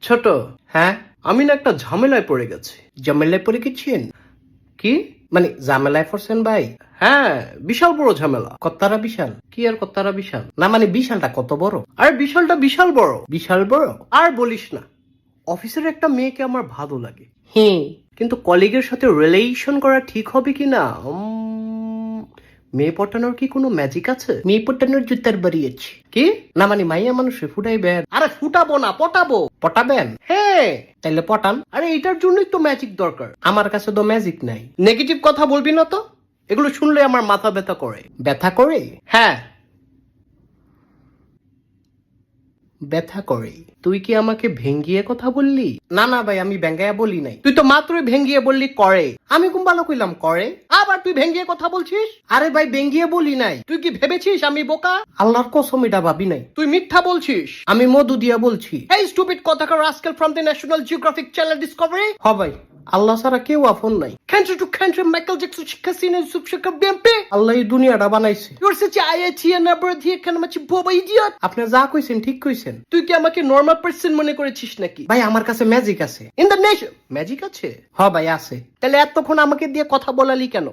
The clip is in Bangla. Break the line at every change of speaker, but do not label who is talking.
ছোট, হ্যাঁ আমি না একটা ঝামেলায় পড়ে গেছি। ঝামেলায় পড়ে গেছেন? কি মানে ঝামেলায় পড়ছেন ভাই? হ্যাঁ, বিশাল বড় ঝামেলা। কত্তারা বিশাল? কি আর কত্তারা বিশাল? না মানে বিশালটা কত বড়? আর বিশালটা বিশাল বড়। বিশাল বড়? আর বলিস না, অফিসের একটা মেয়েকে আমার ভালো লাগে। হ্যাঁ, কিন্তু কলিগের সাথে রিলেশন করা ঠিক হবে কিনা? মেয়ে পটানোর কি কোনো ম্যাজিক আছে? মেয়ে পটানোর জুতার বাড়িয়েছি। কি না মানে মাইয়া মানুষে ফুটাইবেন? আরে ফুটাবো না, পটাবো। পটাবেন? হ্যাঁ। তাইলে পটান। আরে এটার জন্যই তো ম্যাজিক দরকার। আমার কাছে তো ম্যাজিক নাই। নেগেটিভ কথা বলবি না তো, এগুলো শুনলে আমার মাথা ব্যথা করে। ব্যথা করে? হ্যাঁ, ব্যথা করে। তুই কি আমাকে ভেঙ্গিয়ে কথা বললি? না না ভাই, আমি ভেঙ্গাইয়া বলি নাই। তুই তো মাত্রই ভেঙ্গিয়ে বললি করে। আমি কোন ভালো কইলাম করে? আবার তুই ভেঙ্গিয়ে কথা বলছিস? আরে ভাই ভেঙ্গিয়ে বলি নাই। তুই কি ভেবেছিস আমি বোকা? আল্লাহর কসম এটা ভাবি নাই। তুই মিথ্যা বলছিস। আমি মধু দিয়া বলছি। এই স্টুপিড কথাকার rascal from the National Geographic channel Discovery. হ ভাই, আল্লাহ ছাড়া কেউ আপন নাই। Country to country Michael Jackson শিক্ষা সিনে সুপ শিক্ষা বিএমপি। আল্লাহ এই দুনিয়াটা বানাইছে। ইউর সাচ আইআইটি নাম্বার দিয়ে কেন মাছি বোবা ইডিয়ট। আপনি যা কইছেন ঠিক কইছেন। তুই কি আমাকে নরমাল পারসন মনে করেছিস নাকি? ভাই আমার কাছে ম্যাজিক আছে। ইন দ্য নেশন ম্যাজিক আছে? হ ভাই আছে। তাহলে এতক্ষণ আমাকে দিয়ে কথা বলালি কেন?